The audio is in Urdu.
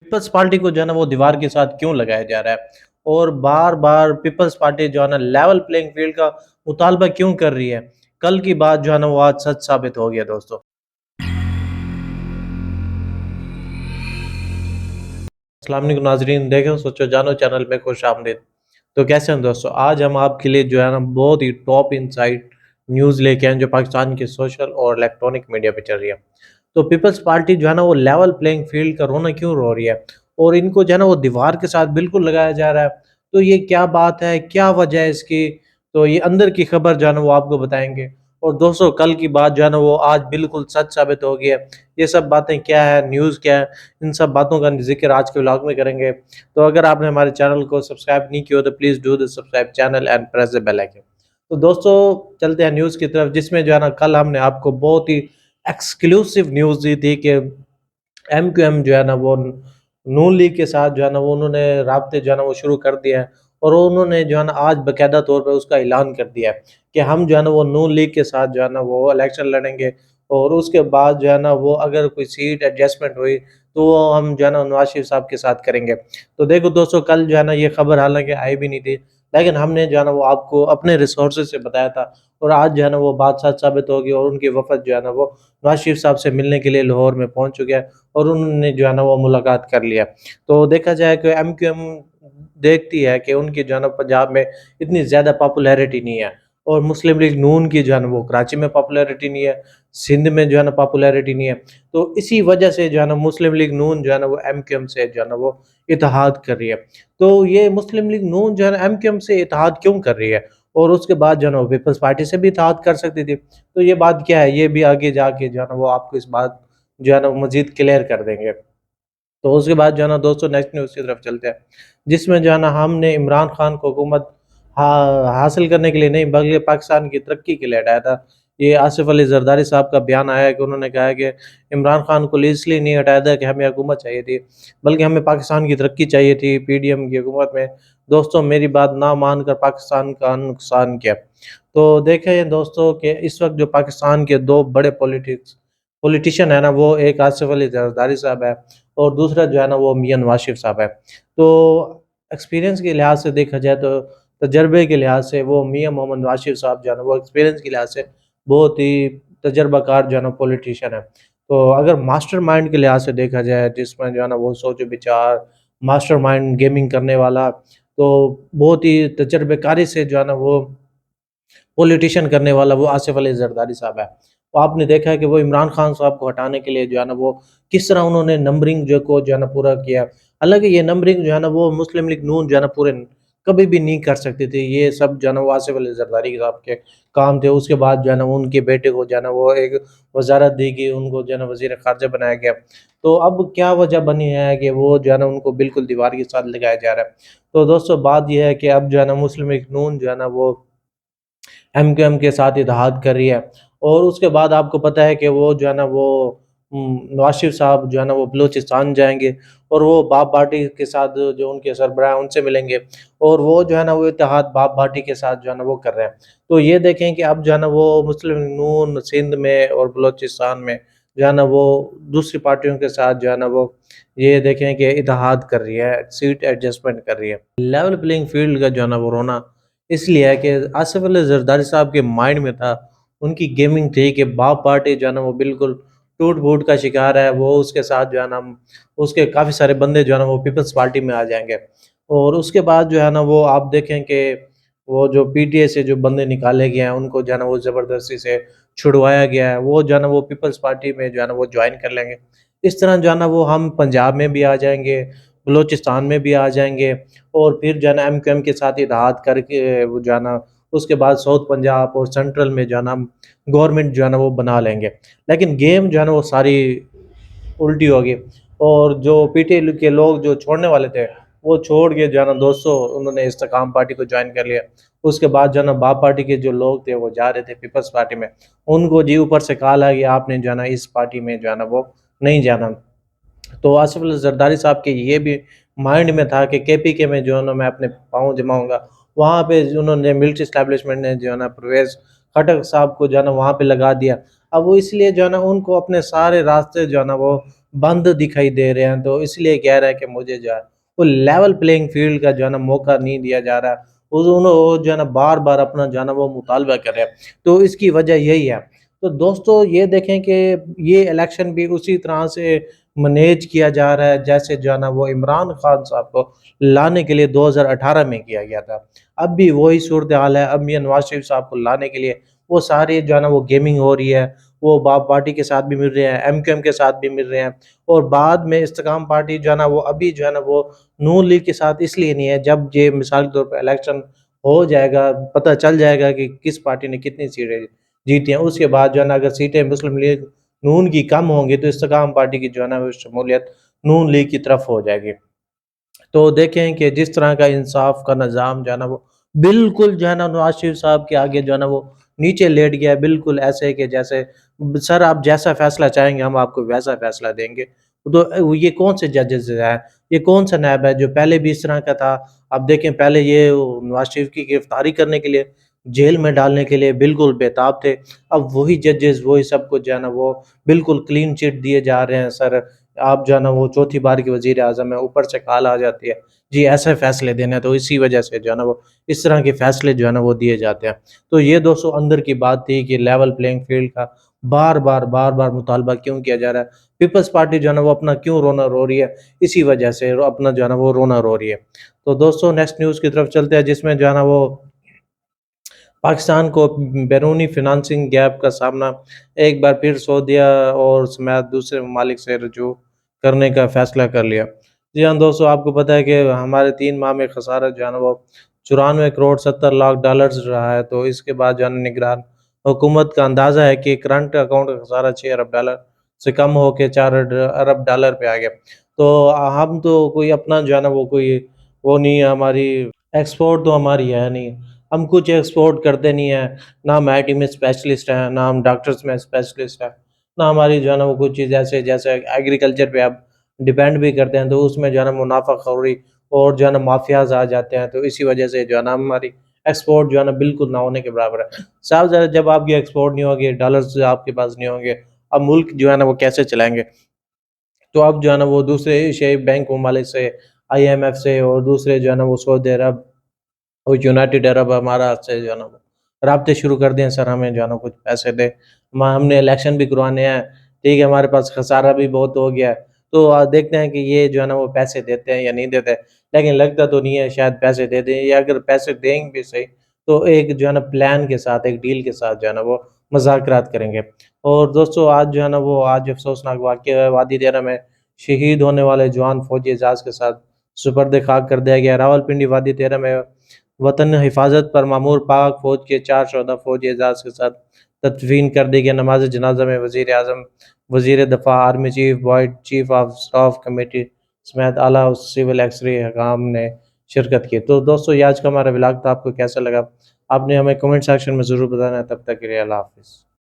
پیپلز پارٹی کو جو ہے نا وہ دیوار کے ساتھ کیوں لگایا جا رہا ہے، اور بار بار پیپلز پارٹی جو ہے نا لیول پلینگ فیلڈ کا مطالبہ کیوں کر رہی ہے؟ کل کی بات جو ہے نا وہ آج سچ ثابت ہو گیا دوستو۔ السلام علیکم ناظرین، دیکھیں سوچو جانو چینل میں خوش آمدید۔ تو کیسے ہیں دوستو؟ آج ہم آپ کے لیے جو ہے نا بہت ہی ٹاپ انسائٹ نیوز لے کے ہیں جو پاکستان کے سوشل اور الیکٹرونک میڈیا پہ چل رہی ہے۔ تو پیپلز پارٹی جو ہے نا وہ لیول پلینگ فیلڈ کا رونا کیوں رو رہی ہے، اور ان کو جو ہے نا وہ دیوار کے ساتھ بالکل لگایا جا رہا ہے؟ تو یہ کیا بات ہے، کیا وجہ ہے اس کی؟ تو یہ اندر کی خبر جو ہے نا وہ آپ کو بتائیں گے۔ اور دوستو کل کی بات جو ہے نا وہ آج بالکل سچ ثابت ہو گئی ہے۔ یہ سب باتیں کیا ہے، نیوز کیا ہے، ان سب باتوں کا ذکر آج کے ولاگ میں کریں گے۔ تو اگر آپ نے ہمارے چینل کو سبسکرائب نہیں کیا ہو تو please do the subscribe channel and press the bell icon. تو دوستو چلتے ہیں نیوز کی طرف، جس میں جو ہے نا کل ہم نے آپ کو بہت ہی ایکسکلوسیو نیوز دی تھی کہ ایم کیو ایم جو ہے نا وہ نون لیگ کے ساتھ جو ہے نا وہ انہوں نے رابطے جو ہے نا وہ شروع کر دیا ہے، اور انہوں نے جو ہے نا آج باقاعدہ طور پہ اس کا اعلان کر دیا ہے کہ ہم جو ہے نا وہ نون لیگ کے ساتھ جو ہے نا وہ الیکشن لڑیں گے، اور اس کے بعد جو ہے نا وہ اگر کوئی سیٹ ایڈجسٹمنٹ ہوئی تو وہ ہم جو ہے نا نواز شریف صاحب کے ساتھ کریں گے۔ تو دیکھو دوستو کل جو ہے نا یہ خبر حالانکہ آئی بھی نہیں تھی، لیکن ہم نے جو ہے نا وہ آپ کو اپنے ریسورسز سے بتایا تھا، اور آج جو ہے نا وہ بات سچ ثابت ہوگی، اور ان کی وفد جو ہے نا وہ نواز شریف صاحب سے ملنے کے لیے لاہور میں پہنچ چکے ہیں، اور انہوں نے جو ہے نا وہ ملاقات کر لیا۔ تو دیکھا جائے کہ ایم کیو ایم دیکھتی ہے کہ ان کی جو ہے نا پنجاب میں اتنی زیادہ پاپولیرٹی نہیں ہے، اور مسلم لیگ نون کی جو ہے نا وہ کراچی میں پاپولیرٹی نہیں ہے، سندھ میں جو ہے نا پاپولیرٹی نہیں ہے۔ تو اسی وجہ سے جو ہے نا مسلم لیگ نون جو ہے نا وہ ایم کیو ایم سے جو ہے نا وہ اتحاد کر رہی ہے۔ تو یہ مسلم لیگ نون جو ہے نا ایم کیو ایم سے اتحاد کیوں کر رہی ہے، اور اس کے بعد جو ہے نا وہ پیپلز پارٹی سے بھی اتحاد کر سکتی تھی؟ تو یہ بات کیا ہے، یہ بھی آگے جا کے جو ہے نا وہ آپ کو اس بات جو ہے نا مزید کلیئر کر دیں گے۔ تو اس کے بعد جو ہے نا دوستو نیکسٹ نیوز کی طرف چلتے ہیں، جس میں جو ہے نا ہم نے عمران خان کو حکومت حاصل کرنے کے لیے نہیں بلکہ پاکستان کی ترقی کے لیے ہٹایا تھا۔ یہ آصف علی زرداری صاحب کا بیان آیا ہے کہ انہوں نے کہا ہے کہ عمران خان کو اس لیے نہیں ہٹایا تھا کہ ہمیں حکومت چاہیے تھی، بلکہ ہمیں پاکستان کی ترقی چاہیے تھی پی ڈی ایم کی حکومت میں۔ دوستوں میری بات نہ مان کر پاکستان کا نقصان کیا۔ تو دیکھیں دوستوں کہ اس وقت جو پاکستان کے دو بڑے پولیٹیشین ہے نا، وہ ایک آصف علی زرداری صاحب ہے، اور دوسرا جو ہے نا وہ میاں نواز شریف صاحب ہے۔ تو ایکسپیرینس کے لحاظ سے دیکھا جائے تو تجربے کے لحاظ سے وہ میاں محمد نواز شریف صاحب جو ہے نا وہ ایکسپیرینس کے لحاظ سے بہت ہی تجربہ کار جو ہے نا پولیٹیشین ہے۔ تو اگر ماسٹر مائنڈ کے لحاظ سے دیکھا جائے، جس میں جو ہے نا وہ سوچ و بچار ماسٹر مائنڈ گیمنگ کرنے والا، تو بہت ہی تجربے کاری سے جو ہے نا وہ پولیٹیشین کرنے والا وہ آصف علی زرداری صاحب ہے۔ تو آپ نے دیکھا ہے کہ وہ عمران خان صاحب کو ہٹانے کے لیے جو ہے نا وہ کس طرح انہوں نے نمبرنگ جو ہے نا پورا کیا۔ حالانکہ یہ نمبرنگ جو ہے نا وہ مسلم لیگ نون جو ہے نا پورے کبھی بھی نہیں کر سکتی تھی، یہ سب جو ہے نا وہ آصف علی زرداری صاحب کے کام تھے۔ اس کے بعد جو ہے نا ان کے بیٹے کو جو ہے نا وہ ایک وزارت دی گئی، ان کو جو ہے نا وزیر خارجہ بنایا گیا۔ تو اب کیا وجہ بنی ہے کہ وہ جو ہے نا ان کو بالکل دیوار کے ساتھ لگایا جا رہا ہے؟ تو دوستو بات یہ ہے کہ اب جو ہے نا مسلم لیگ نون جو ہے نا وہ ایم کیو ایم کے ساتھ اتحاد کر رہی ہے، اور اس کے بعد آپ کو پتہ ہے کہ وہ جو ہے نا وہ نواز شریف صاحب جو ہے نا وہ بلوچستان جائیں گے، اور وہ باپ بھاٹی کے ساتھ جو ان کے سربراہ ہیں ان سے ملیں گے، اور وہ جو ہے نا وہ اتحاد باپ بھاٹی کے ساتھ جو ہے نا وہ کر رہے ہیں۔ تو یہ دیکھیں کہ اب جو ہے نا وہ مسلم نون سندھ میں اور بلوچستان میں جو ہے نا وہ دوسری پارٹیوں کے ساتھ جو ہے نا وہ یہ دیکھیں کہ اتحاد کر رہی ہے، سیٹ ایڈجسٹمنٹ کر رہی ہے۔ لیول پلینگ فیلڈ کا جو ہے نا وہ رونا اس لیے ہے کہ آصف علی زرداری صاحب کے مائنڈ میں تھا، ان کی گیمنگ تھی کہ باپ پارٹی جو ہے نا وہ بالکل ٹوٹ پھوٹ کا شکار ہے، وہ اس کے ساتھ جو ہے نا اس کے کافی سارے بندے جو ہے نا وہ پیپلز پارٹی میں آ جائیں گے، اور اس کے بعد جو ہے نا وہ آپ دیکھیں کہ وہ جو پی ٹی اے سے جو بندے نکالے گئے ہیں ان کو جو ہے نا وہ زبردستی سے چھڑوایا گیا ہے، وہ جو ہے نا وہ پیپلز پارٹی میں جو ہے نا وہ جوائن کر لیں گے۔ اس طرح جو ہے نا وہ ہم پنجاب میں بھی آ جائیں گے، بلوچستان میں بھی آ جائیں گے، اور پھر جو ہے نا ایم کیو ایم کے ساتھ اتحاد کر کے وہ جو ہے نا اس کے بعد ساؤتھ پنجاب اور سینٹرل میں جو ہے نا گورنمنٹ جو ہے نا وہ بنا لیں گے۔ لیکن گیم جو ہے نا وہ ساری الٹی ہوگی، اور جو پی ٹی اے کے لوگ جو چھوڑنے والے تھے وہ چھوڑ کے جو ہے نا دوستوں انہوں نے استقام پارٹی کو جوائن کر لیا۔ اس کے بعد جو ہے نا باپ پارٹی کے جو لوگ تھے وہ جا رہے تھے پیپلز پارٹی میں، ان کو جی اوپر سے کہا لگا کہ آپ نے جو ہے نا اس پارٹی میں جو ہے نا وہ نہیں جانا۔ تو آصف علی زرداری صاحب کے یہ بھی مائنڈ میں تھا کہ کے پی کے میں جو ہے نا میں اپنے پاؤں جماؤں گا، وہاں پہ انہوں نے ملٹری اسٹیبلشمنٹ نے جو ہے نا پرویز خٹک صاحب کو جو ہے نا وہاں پہ لگا دیا۔ اب وہ اس لیے جو ہے نا ان کو اپنے سارے راستے جو ہے نا وہ بند دکھائی دے رہے ہیں، تو اس لیے کہہ رہا ہے کہ مجھے جو ہے وہ لیول پلینگ فیلڈ کا جو ہے نا موقع نہیں دیا جا رہا، وہ جو ہے نا بار بار اپنا جو ہے نا وہ مطالبہ کر رہے ہیں، تو اس کی وجہ یہی ہے۔ تو دوستو یہ دیکھیں کہ یہ الیکشن بھی اسی طرح سے مینیج کیا جا رہا ہے جیسے جو ہے نا وہ عمران خان صاحب کو لانے کے لیے 2018 میں کیا گیا تھا۔ اب بھی وہی صورتحال ہے، اب یہ نواز شریف صاحب کو لانے کے لیے وہ سارے جو ہے نا وہ گیمنگ ہو رہی ہے، وہ باپ پارٹی کے ساتھ بھی مل رہے ہیں، ایم کیو ایم کے ساتھ بھی مل رہے ہیں، اور بعد میں استقام پارٹی جو ہے نا وہ ابھی جو ہے نا وہ نون لیگ کے ساتھ اس لیے نہیں ہے، جب یہ مثال کے طور پر الیکشن ہو جائے گا، پتہ چل جائے گا کہ کس پارٹی نے کتنی سیٹیں جیتی ہیں، اس کے بعد جو ہے نا اگر سیٹیں مسلم لیگ نون کی کم ہوں گی تو استقام پارٹی کی جو ہے نا وہ شمولیت نون لیگ کی طرف ہو جائے گی۔ تو دیکھیں کہ جس طرح کا انصاف کا نظام جو ہے نا وہ بالکل جو ہے نا نواز شریف صاحب کے آگے جو ہے نا وہ نیچے لیٹ گیا ہے، بالکل ایسے کہ جیسے سر آپ جیسا فیصلہ چاہیں گے ہم آپ کو ویسا فیصلہ دیں گے۔ تو یہ کون سے ججز ہے، یہ کون سا نیب ہے جو پہلے بھی اس طرح کا تھا؟ اب دیکھیں پہلے یہ نواز شریف کی گرفتاری کرنے کے لیے، جیل میں ڈالنے کے لیے بالکل بےتاب تھے، اب وہی ججز وہی سب کچھ جو ہے نا وہ بالکل کلین چٹ دیے جا رہے ہیں۔ سر آپ جو ہے نا وہ چوتھی بار کی وزیر اعظم ہے، اوپر سے کال آ جاتی ہے جی ایسے فیصلے دینے ہیں، تو اسی وجہ سے جو ہے نا وہ اس طرح کے فیصلے جو ہے نا وہ دیے جاتے ہیں۔ تو یہ دوستو اندر کی بات تھی کہ لیول پلینگ فیلڈ کا بار بار مطالبہ کیوں کیا جا رہا ہے، پیپلز پارٹی جو ہے نا وہ اپنا کیوں رونا رو رہی ہے، اسی وجہ سے اپنا جو ہے نا وہ رونا رو رہی ہے۔ تو دوستو نیکسٹ نیوز کی طرف چلتے ہیں، جس میں جو ہے نا وہ پاکستان کو بیرونی فنانسنگ گیپ کا سامنا ایک بار پھر سعودیہ اور سمیت دوسرے ممالک سے رجوع کرنے کا فیصلہ کر لیا۔ جی ہاں دوستو، آپ کو پتہ ہے کہ ہمارے 3 ماہ میں خسارہ جو ہے نا وہ 94 کروڑ 70 لاکھ ڈالرز رہا ہے، تو اس کے بعد جو ہے نا نگران حکومت کا اندازہ ہے کہ کرنٹ اکاؤنٹ کا خسارہ 6 ارب ڈالر سے کم ہو کے 4 ارب ڈالر پہ آ گیا۔ تو ہم تو کوئی اپنا جو ہے نا وہ کوئی وہ نہیں ہے، ہماری ایکسپورٹ تو ہماری ہے نہیں، ہم کچھ ایکسپورٹ کرتے نہیں ہیں، نہ ہم آئی ٹی میں اسپیشلسٹ ہیں، نہ ہم ڈاکٹرس میں اسپیشلسٹ ہیں، نہ ہماری جو ہے نا وہ کچھ چیز جیسے ایگریکلچر پہ اب ڈیپینڈ بھی کرتے ہیں، تو اس میں جو ہے نا منافع خوری اور جو ہے نا مافیاز آ جاتے ہیں، تو اسی وجہ سے جو ہے نا ہماری ایکسپورٹ جو ہے نا بالکل نہ ہونے کے برابر ہے۔ صاحب ذرا جب آپ کی ایکسپورٹ نہیں ہوگی، ڈالرز آپ کے پاس نہیں ہوں گے، اب ملک جو ہے نا وہ کیسے چلائیں گے؟ تو اب جو ہے نا وہ دوسرے ایشیائی بینک ممالک سے، آئی ایم ایف سے، اور دوسرے جو ہے نا وہ سعودی عرب اور یونائٹڈ عرب امارات سے جو ہے نا وہ رابطے شروع کر دیں، سر ہمیں جو ہے نا کچھ پیسے دے، ہم نے الیکشن بھی کروانے ہیں، ٹھیک ہے ہمارے پاس خسارہ بھی بہت ہو گیا ہے، تو دیکھتے ہیں کہ یہ جو ہے نا وہ پیسے دیتے ہیں یا نہیں دیتے، لیکن لگتا تو نہیں ہے شاید پیسے دے دیں، یا اگر پیسے دیں بھی صحیح تو ایک جو ہے نا پلان کے ساتھ، ایک ڈیل کے ساتھ جو ہے نا وہ مذاکرات کریں گے۔ اور دوستو آج جو ہے نا وہ آج افسوسناک واقعہ ہے، وادی دیرہ میں شہید ہونے والے جوان فوجی اعزاز کے ساتھ سپرد خاک کر دیا گیا۔ راولپنڈی وادی تیرہ میں وطن حفاظت پر معمور پاک فوج کے 4 شہدا فوجی اعزاز کے ساتھ تدفین کر دی گئی۔ نماز جنازہ میں وزیر اعظم، وزیر دفاع، آرمی چیف، بوائڈ چیف آف اسٹاف کمیٹی سمیت اعلیٰ سول ایکسری حکام نے شرکت کی۔ تو دوستو یہ آج کا ہمارا ولاگ تھا، آپ کو کیسا لگا آپ نے ہمیں کمنٹ سیکشن میں ضرور بتانا ہے، تب تک کے لیے اللہ حافظ۔